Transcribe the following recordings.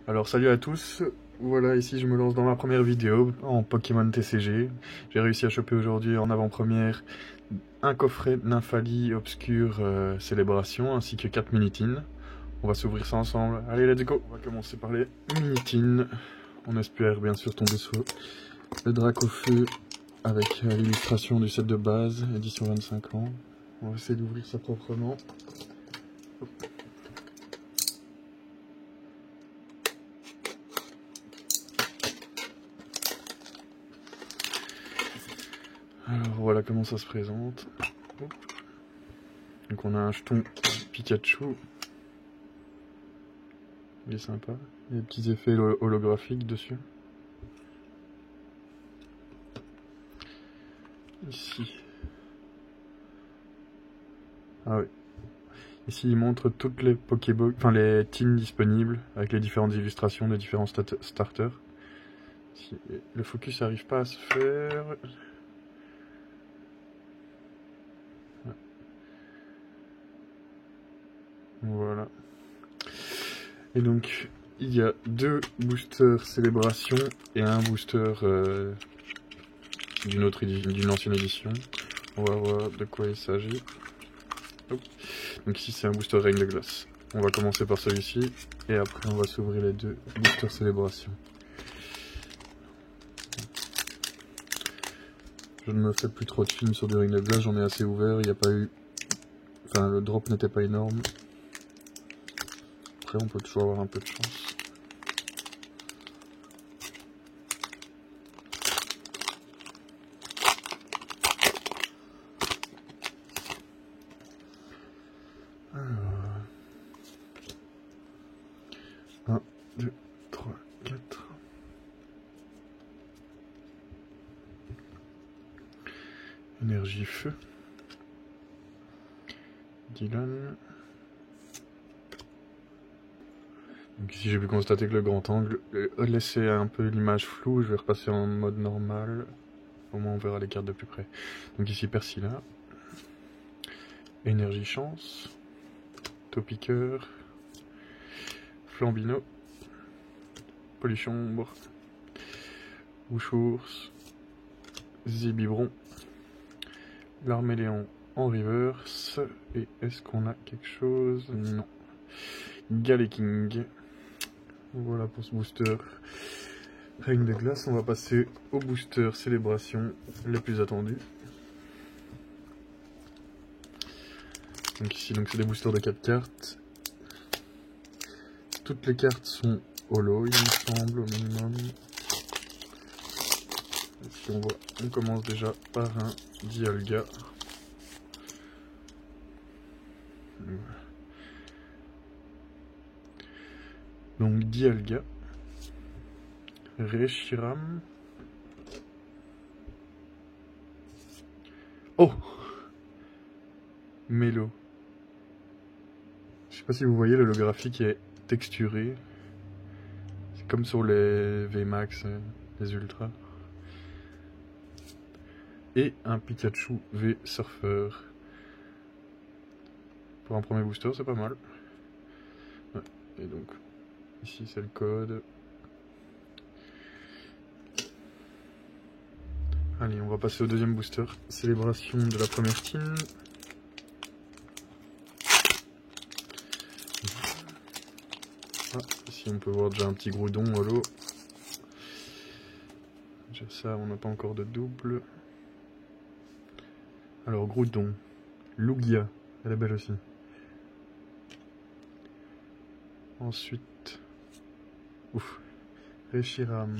Alors salut à tous, voilà ici je me lance dans ma première vidéo en Pokémon TCG. J'ai réussi à choper aujourd'hui en avant-première un coffret Nymphalie Obscure Célébration ainsi que 4 Minitines. On va s'ouvrir ça ensemble, allez let's go. On va commencer par les Minitines. On espère bien sûr tomber sur le Dracofeu avec l'illustration du set de base, édition 25 ans. On va essayer d'ouvrir ça proprement. Alors voilà comment ça se présente. Donc on a un jeton Pikachu. Il est sympa. Il y a des petits effets holographiques dessus. Ici. Ah oui. Ici il montre toutes les Pokébox, enfin les teams disponibles avec les différentes illustrations des différents starters. Si le focus n'arrive pas à se faire. Voilà. Et donc, il y a 2 boosters Célébration et un booster d'une ancienne édition. On va voir de quoi il s'agit. Donc ici c'est un booster Reine de Glace. On va commencer par celui-ci et après on va s'ouvrir les 2 boosters Célébration. Je ne me fais plus trop de films sur du Reine de Glace, j'en ai assez ouvert, il n'y a pas eu... Enfin le drop n'était pas énorme. Après on peut toujours avoir un peu de chance. Alors... 1, 2, 3, 4... Énergie feu. Dylan. Donc ici j'ai pu constater que le grand angle laissait un peu l'image floue, je vais repasser en mode normal. Au moins on verra les cartes de plus près. Donc ici Persila. Énergie chance. Topiqueur. Flambino. Polichombre. Bouchours. Zibibron. L'Arméléon en reverse. Et est-ce qu'on a quelque chose? Non. Galeking. Voilà pour ce booster Reine de Glace. On va passer au booster Célébration, les plus attendus. Donc ici c'est des boosters de 4 cartes. Toutes les cartes sont holo, il me semble, au minimum. Ici on commence déjà par un Dialga. Donc Dialga, Reshiram. Oh, Mélo. Je sais pas si vous voyez, l'holographie qui est texturé. C'est comme sur les VMAX, les Ultra. Et un Pikachu V Surfer. Pour un premier booster, c'est pas mal. Ouais. Et donc, ici c'est le code. Allez, on va passer au deuxième booster. Célébration de la première team. Ah, ici on peut voir déjà un petit Groudon holo. Déjà ça, on n'a pas encore de double. Alors Groudon. Lugia, elle est belle aussi. Ensuite, ouf, Reshiram.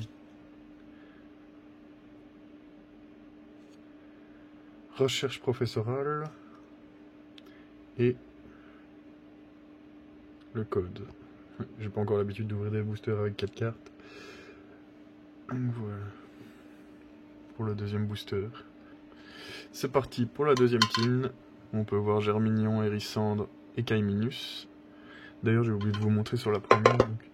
Recherche professorale. Et le code. J'ai pas encore l'habitude d'ouvrir des boosters avec 4 cartes. Donc voilà. Pour le deuxième booster. C'est parti pour la deuxième team. On peut voir Germignon, Hérissandre et Kaiminus. D'ailleurs j'ai oublié de vous montrer sur la première. Donc,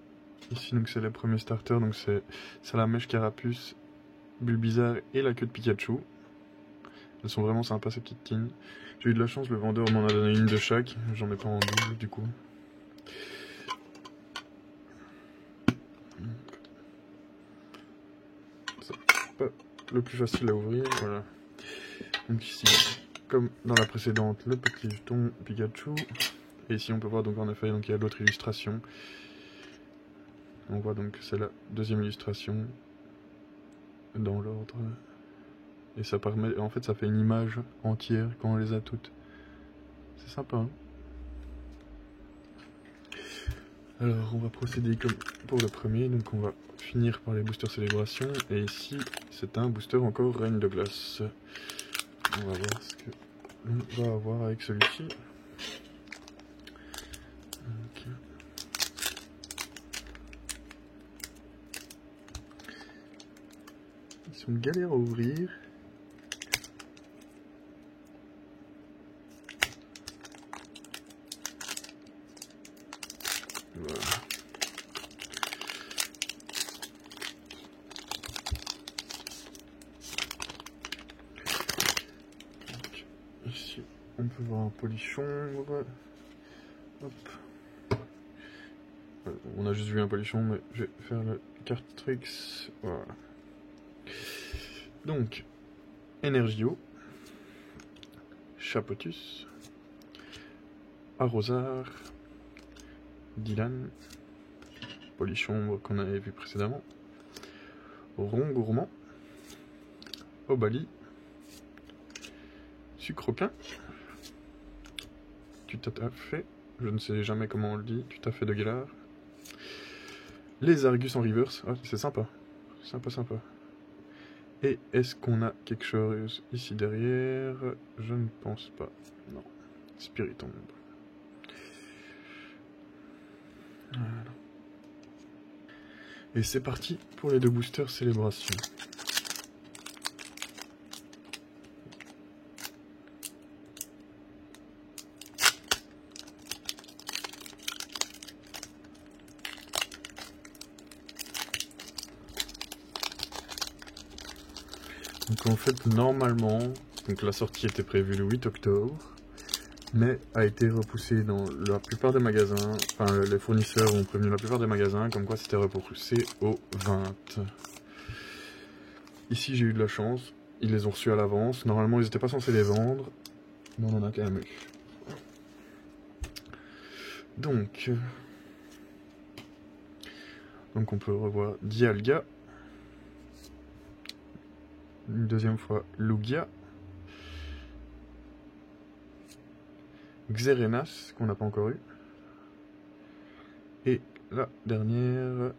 ici c'est les premiers starters. Donc c'est Salamèche, Carapuce, Bulbizarre et la queue de Pikachu. Elles sont vraiment sympas ces petites teams. J'ai eu de la chance, le vendeur m'en a donné une de chaque. J'en ai pas en double du coup. C'est pas le plus facile à ouvrir, voilà. Donc ici, comme dans la précédente, le petit jeton Pikachu. Et ici on peut voir donc en effet donc il y a l'autre illustration. On voit donc c'est la deuxième illustration dans l'ordre. Et ça permet, en fait ça fait une image entière quand on les a toutes. C'est sympa, hein? Alors on va procéder comme pour le premier, donc on va finir par les boosters célébration. Et ici c'est un booster encore Reine de glace. On va voir ce que on va avoir avec celui-ci. Okay. Ils sont galères à ouvrir. Voilà. Donc, ici, on peut voir un polichombre. Hop. On a juste vu un polichon, mais je vais faire le Cartrix. Voilà. Donc, Energio, Chapotus, Arrosard, Dylan, Polichombre qu'on avait vu précédemment, Rond Gourmand, Obali, Sucroquin, tout à fait, je ne sais jamais comment on le dit, tout à fait de Gaillard, les Argus en reverse, ah, c'est sympa, sympa. Et est-ce qu'on a quelque chose ici derrière? Je ne pense pas, non, Spiritomb. Voilà. Et c'est parti pour les deux boosters célébration. Donc en fait normalement, donc la sortie était prévue le 8 octobre, mais a été repoussée dans la plupart des magasins, enfin les fournisseurs ont prévenu la plupart des magasins comme quoi c'était repoussé au 20. Ici j'ai eu de la chance, ils les ont reçus à l'avance, normalement ils n'étaient pas censés les vendre, mais on en a quand même eu. Donc on peut revoir Dialga. Une deuxième fois Lugia, Xerenas qu'on n'a pas encore eu, et la dernière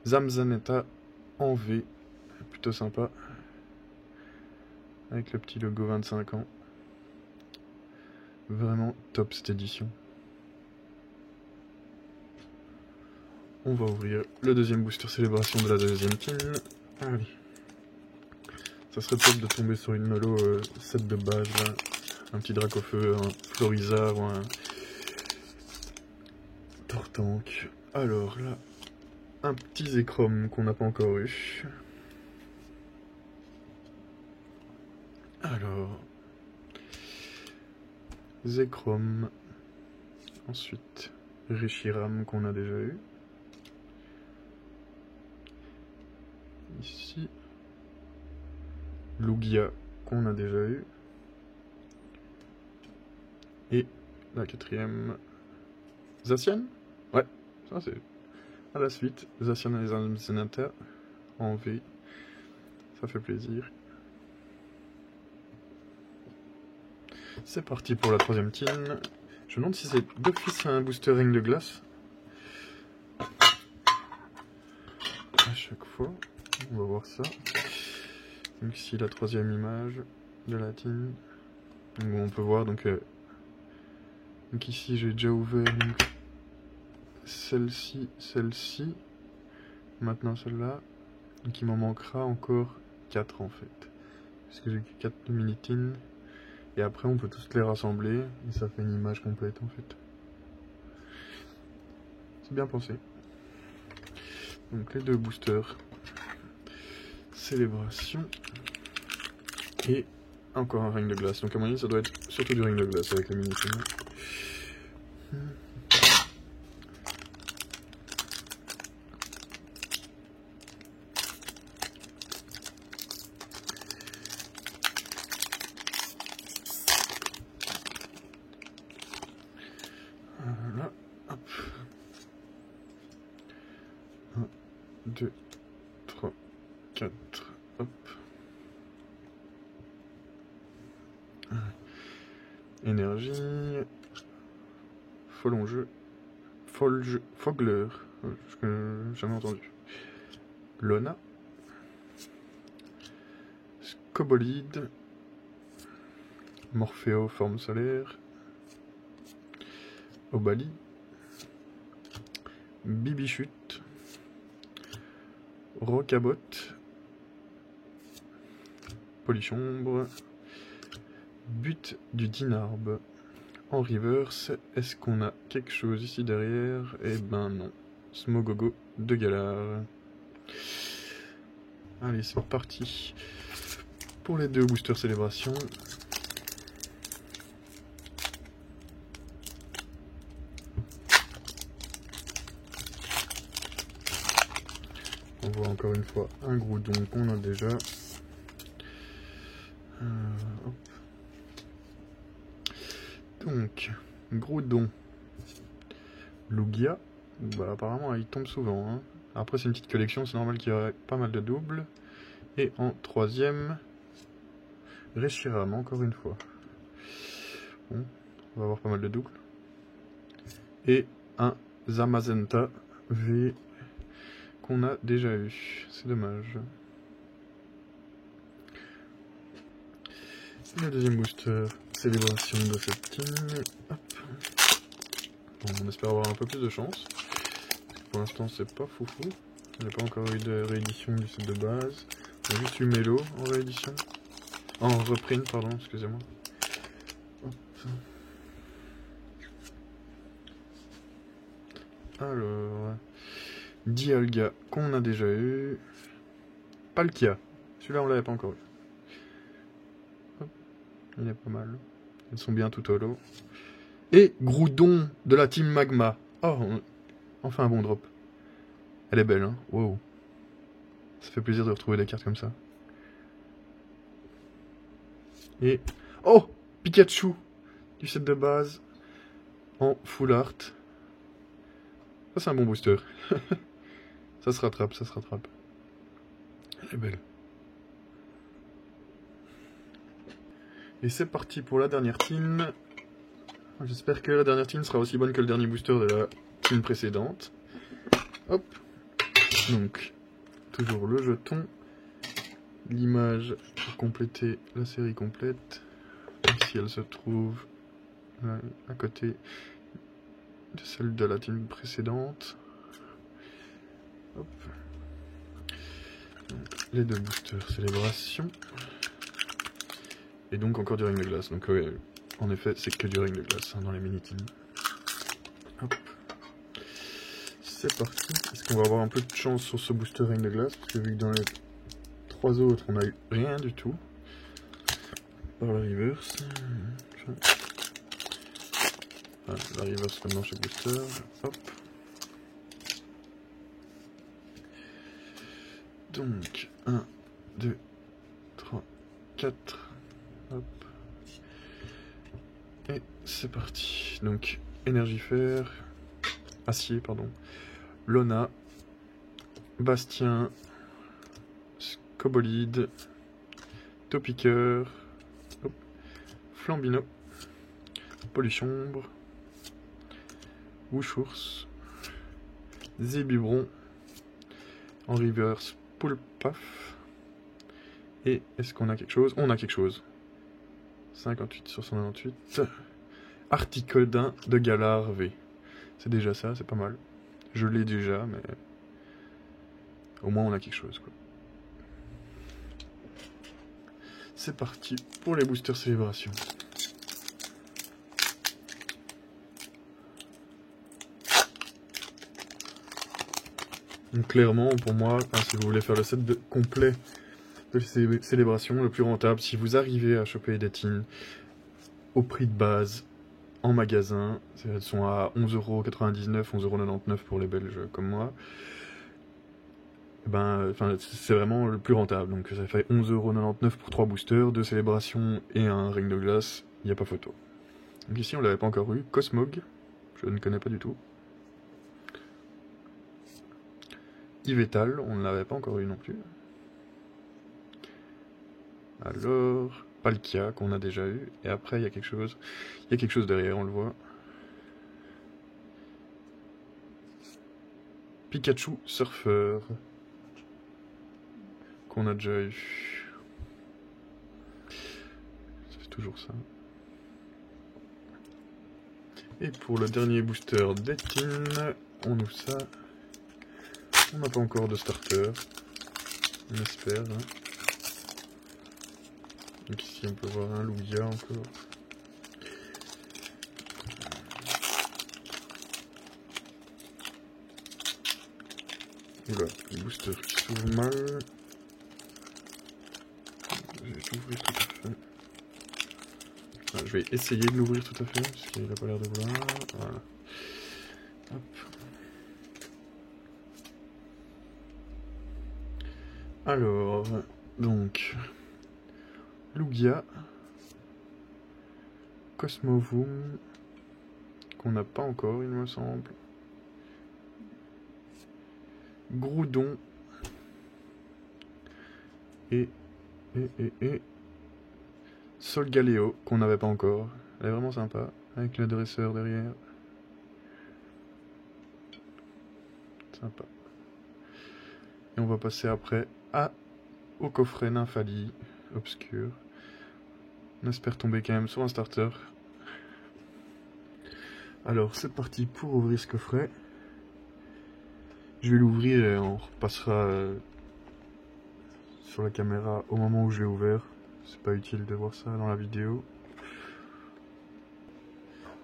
Zamzanetta en V, plutôt sympa, avec le petit logo 25 ans, vraiment top cette édition. On va ouvrir le deuxième booster célébration de la deuxième team. Allez. Ça serait top de tomber sur une holo set de base, là. Un petit Dracofeu, un Florizard ou un Tortank. Alors là, un petit Zekrom qu'on n'a pas encore eu. Alors, Zekrom. Ensuite, Reshiram qu'on a déjà eu. Ici, Lugia qu'on a déjà eu. Et la quatrième, Zacian. Ouais, ça c'est à la suite. Zacian et les Zamzanetta en V. Ça fait plaisir. C'est parti pour la troisième team. Je me demande si c'est d'office un booster ring de glace. À chaque fois. On va voir ça. Donc ici la troisième image de la team. Donc, on peut voir donc ici j'ai déjà ouvert celle-ci, maintenant celle-là. Donc il m'en manquera encore 4 en fait. Parce que j'ai que 4 de mini-tin. Et après on peut tous les rassembler et ça fait une image complète en fait. C'est bien pensé. Donc les deux boosters. Célébration. Et encore un ring de glace. Donc à mon avis ça doit être surtout du ring de glace avec les mini-tin. 2, 3, 4, hop. Énergie, Folongeux, Fogler, j'ai jamais entendu. Lona, Scobolide, Morpheo, forme solaire, Obali, Bibichute, Rocabot, Polychombre, But du Dinarbe. En reverse, est-ce qu'on a quelque chose ici derrière? Eh ben non. Smogogo de Galar. Allez, c'est parti pour les 2 boosters célébration. On voit encore une fois un Groudon qu'on a déjà. Hop. Donc, Groudon, Lugia, bah, apparemment il tombe souvent. Hein. Après c'est une petite collection, c'est normal qu'il y ait pas mal de doubles. Et en 3ème, Reshiram, encore une fois. Bon, on va avoir pas mal de doubles. Et un Zamazenta V qu'on a déjà eu, c'est dommage. Le 2e booster, célébration de cette team. Hop. Bon, on espère avoir un peu plus de chance. Pour l'instant, c'est pas foufou. On n'a pas encore eu de réédition du set de base. On a juste eu Mélo en réédition. En reprint, pardon, excusez-moi. Alors, Dialga qu'on a déjà eu. Palkia, celui-là on l'avait pas encore eu. Hop. Il est pas mal. Elles sont bien tout holo. Et Groudon de la team Magma. Oh, enfin un bon drop. Elle est belle, hein. Wow. Ça fait plaisir de retrouver des cartes comme ça. Et... oh, Pikachu du set de base en full art. Ça c'est un bon booster. Ça se rattrape, ça se rattrape. Elle est belle. Et c'est parti pour la dernière team. J'espère que la dernière team sera aussi bonne que le dernier booster de la team précédente. Hop. Donc, toujours le jeton. L'image pour compléter la série complète. Ici, elle se trouve à côté de celle de la team précédente. Hop. Donc, les 2 boosters célébration. Et donc encore du ring de glace. Donc ouais, en effet, c'est que du ring de glace hein, dans les mini-teams. Hop. C'est parti. Est-ce qu'on va avoir un peu de chance sur ce booster ring de glace? Parce que vu que dans les 3 autres, on n'a eu rien du tout. Par la reverse. Voilà, la reverse maintenant chez booster. Hop. Donc, 1, 2, 3, 4. Hop. Et c'est parti. Donc, énergifère, acier, pardon. Lona, Bastien, Scobolide, Topiqueur, Flambino, Polychombre, Wushours, Zébibron, en reverse, Poulpaf. Et est-ce qu'on a quelque chose? On a quelque chose. 58 sur 198. Articodin de Galar V. C'est déjà ça, c'est pas mal. Je l'ai déjà, mais au moins on a quelque chose, quoi. C'est parti pour les boosters célébration. Donc clairement, pour moi, si vous voulez faire le set complet de célébration, le plus rentable, si vous arrivez à choper des tins au prix de base en magasin, elles sont à 11,99 €, 11,99 € pour les Belges comme moi. Ben, c'est vraiment le plus rentable. Donc ça fait 11,99 € pour 3 boosters, 2 célébrations et un ring de glace. Il n'y a pas photo. Donc ici on l'avait pas encore eu. Cosmog, je ne connais pas du tout. Yvetal, on ne l'avait pas encore eu non plus. Alors, Palkia qu'on a déjà eu. Et après, il y a quelque chose. Il y a quelque chose derrière, on le voit. Pikachu Surfer. Qu'on a déjà eu. Ça fait toujours ça. Et pour le dernier booster d'Etine, on ouvre ça. On n'a pas encore de starter. On espère. Hein. Donc ici on peut voir un Lugia encore. Oula, le booster qui s'ouvre mal. Je vais l'ouvrir tout à fait. Enfin, je vais essayer de l'ouvrir tout à fait, parce qu'il n'a pas l'air de vouloir. Voilà. Hop. Alors, donc, Lugia, Cosmovoom, qu'on n'a pas encore, il me semble. Groudon et Solgaleo, qu'on n'avait pas encore. Elle est vraiment sympa, avec le dresseur derrière. Sympa. Et on va passer après au coffret Nymphali obscur. On espère tomber quand même sur un starter. Alors c'est parti pour ouvrir ce coffret. Je vais l'ouvrir et on repassera sur la caméra au moment où je l'ai ouvert. C'est pas utile de voir ça dans la vidéo.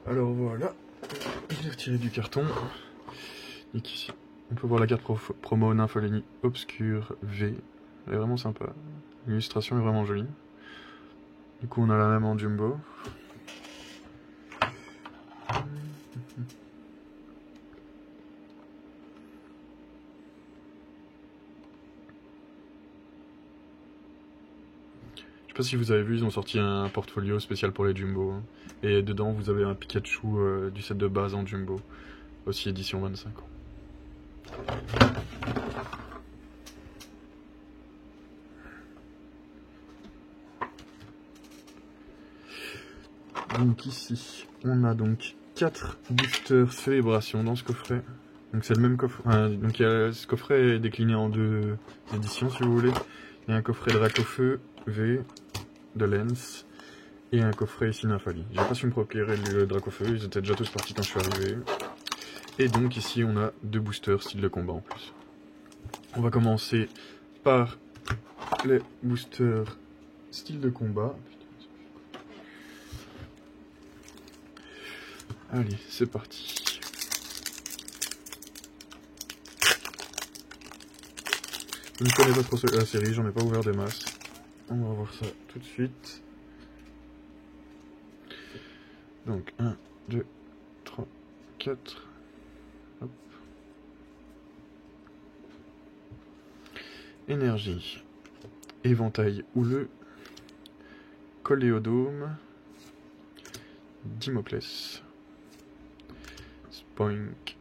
Alors voilà, je l'ai retiré du carton. Et ici, on peut voir la carte promo Nymphali obscur V. Elle est vraiment sympa. L'illustration est vraiment jolie. Du coup, on a la même en jumbo. Je sais pas si vous avez vu, ils ont sorti un portfolio spécial pour les jumbo. Hein. Et dedans, vous avez un Pikachu du set de base en jumbo. Aussi édition 25 ans. Donc ici, on a donc 4 boosters célébration dans ce coffret. Donc c'est le même coffret. Donc ce coffret est décliné en 2 éditions si vous voulez. Il y a un coffret Dracofeu V de Lens et un coffret ici Nymphali. J'ai pas su me procurer le Dracofeu, ils étaient déjà tous partis quand je suis arrivé. Et donc ici on a 2 boosters style de combat en plus. On va commencer par les boosters style de combat. Allez, c'est parti. Je ne connais pas trop la série, j'en ai pas ouvert des masses. On va voir ça tout de suite. Donc 1, 2, 3, 4. Hop. Énergie. Éventail houleux. Coléodome. Dimoclès. Spoink.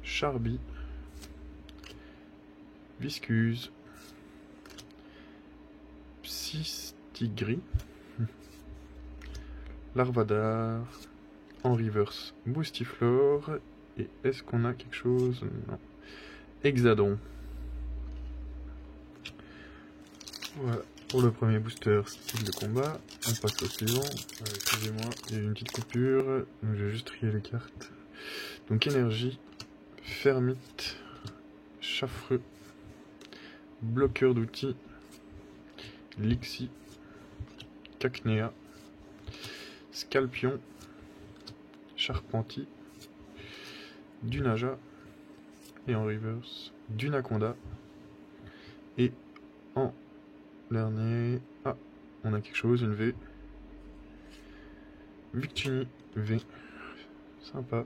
Charby. Viscuse. Psystigri. Larvadar. En reverse. Boostiflore. Et est-ce qu'on a quelque chose? Non. Hexadron. Voilà pour le premier booster style de combat. On passe au suivant. Excusez-moi, il y a eu une petite coupure. Donc j'ai juste trié les cartes. Donc énergie, Fermite, Chaffreux, Bloqueur d'outils, Lixie, Cacnea, Scalpion, Charpenti, Dunaja, et en reverse, Dunaconda, et en dernier, on a quelque chose, une V, Victini V, sympa.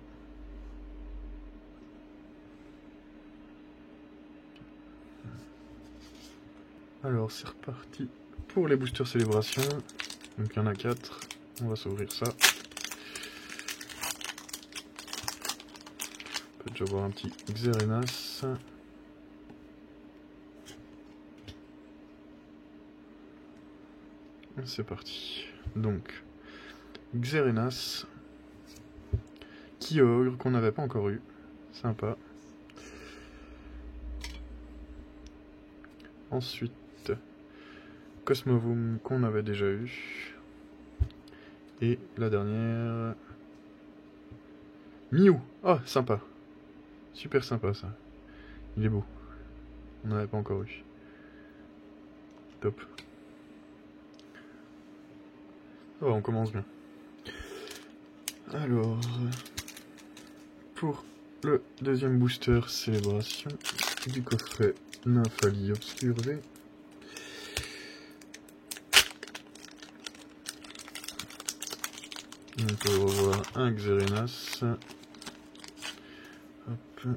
Alors c'est reparti pour les boosters célébration, donc il y en a 4, on va s'ouvrir ça. On peut déjà voir un petit Xerenas, C'est parti. Donc, Xerenas, Kyogre qu'on n'avait pas encore eu. Sympa. Ensuite, Cosmovum qu'on avait déjà eu. Et la dernière... Mew. Oh, sympa. Super sympa ça. Il est beau. On n'en avait pas encore eu. Top. Oh, on commence bien. Alors, pour le deuxième booster célébration du coffret Nymphalie Obscure V. On peut revoir un Xerenas. Hop.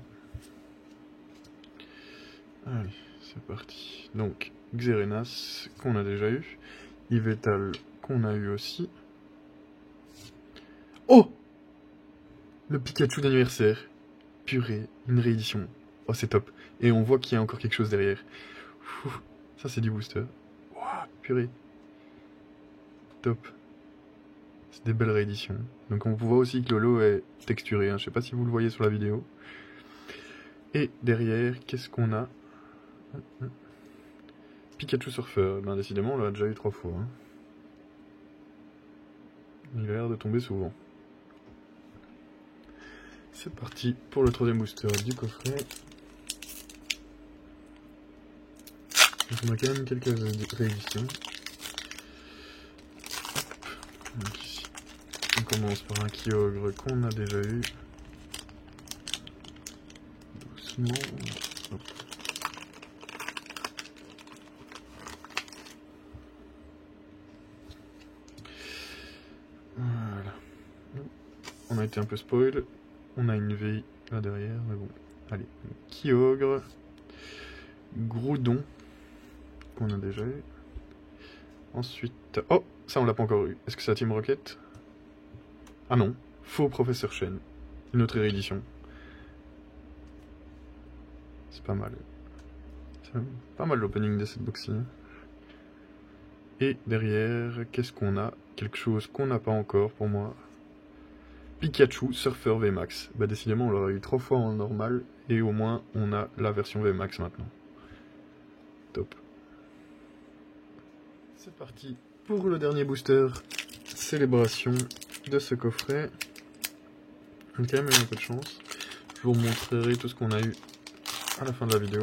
Allez, c'est parti. Donc, Xerenas qu'on a déjà eu. Yveltal qu'on a eu aussi. Oh! Le Pikachu d'anniversaire. Purée, une réédition. Oh, c'est top. Et on voit qu'il y a encore quelque chose derrière. Ouh, ça, c'est du booster. Wow, purée. Top. C'est des belles rééditions. Donc on voit aussi que Lolo est texturé. Hein. Je sais pas si vous le voyez sur la vidéo. Et derrière, qu'est-ce qu'on a? Pikachu Surfer. Ben décidément, on l'a déjà eu 3 fois. Hein. Il a l'air de tomber souvent. C'est parti pour le troisième booster du coffret. Donc on a quand même quelques rééditions. Donc ici, on commence par un Kyogre qu'on a déjà eu. Doucement. Hop. Voilà. On a été un peu spoil. On a une V là derrière, mais bon. Allez, Kyogre. Groudon, qu'on a déjà eu. Ensuite... Oh, ça on l'a pas encore eu. Est-ce que c'est la Team Rocket? Ah non, faux Professeur Chen. Une autre réédition. C'est pas mal. C'est pas mal l'opening de cette box-ci. Et derrière, qu'est-ce qu'on a? Quelque chose qu'on n'a pas encore pour moi. Pikachu Surfer VMAX. Bah décidément on l'aurait eu 3 fois en normal. Et au moins on a la version VMAX maintenant. Top. C'est parti pour le dernier booster célébration de ce coffret. On a quand même eu un peu de chance. Je vous montrerai tout ce qu'on a eu à la fin de la vidéo.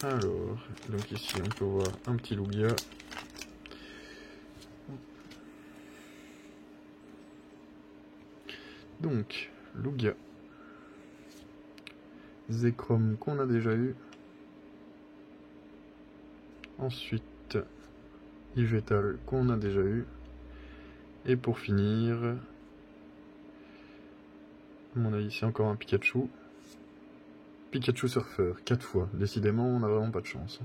Alors, donc ici on peut voir un petit Lugia. Donc, Lugia. Zekrom qu'on a déjà eu. Ensuite, Yveltal qu'on a déjà eu. Et pour finir, à mon avis, c'est encore un Pikachu. Pikachu Surfer, 4 fois. Décidément, on n'a vraiment pas de chance.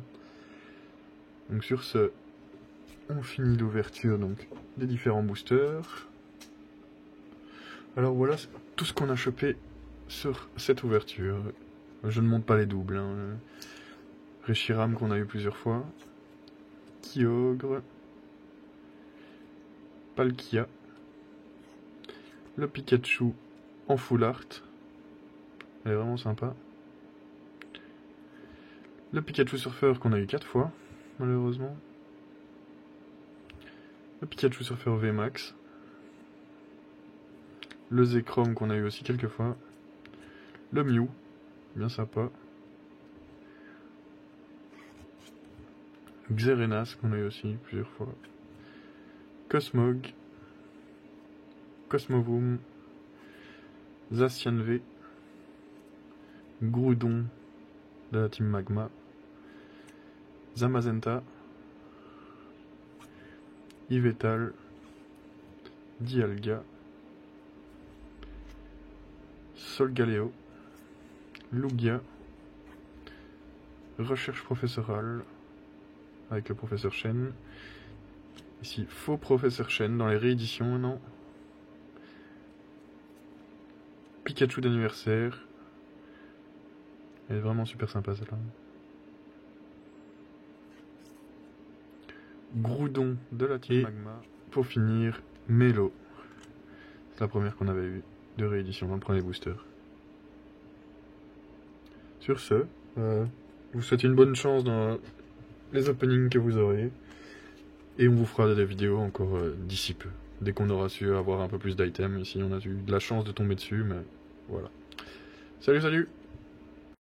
Donc sur ce, on finit l'ouverture donc des différents boosters. Alors voilà tout ce qu'on a chopé sur cette ouverture. Je ne monte pas les doubles. Hein. Reshiram qu'on a eu plusieurs fois. Kyogre. Palkia. Le Pikachu en full art. Elle est vraiment sympa. Le Pikachu Surfer qu'on a eu 4 fois, malheureusement. Le Pikachu Surfer VMAX. Le Zekrom qu'on a eu aussi quelques fois. Le Mew, bien sympa. Xerenas qu'on a eu aussi plusieurs fois. Cosmog. Cosmovum. Zacian V. Groudon de la Team Magma. Zamazenta. Yveltal. Dialga. Solgaleo. Lugia. Recherche professorale avec le professeur Chen. Ici, faux professeur Chen dans les rééditions maintenant. Pikachu d'anniversaire. Elle est vraiment super sympa celle-là. Groudon de la team Magma. Pour finir, Mélo. C'est la première qu'on avait eue de réédition dans le premier booster. Sur ce, je vous souhaite une bonne chance dans les openings que vous aurez. Et on vous fera des vidéos encore d'ici peu. Dès qu'on aura su avoir un peu plus d'items. Ici on a eu de la chance de tomber dessus, mais voilà. Salut, salut!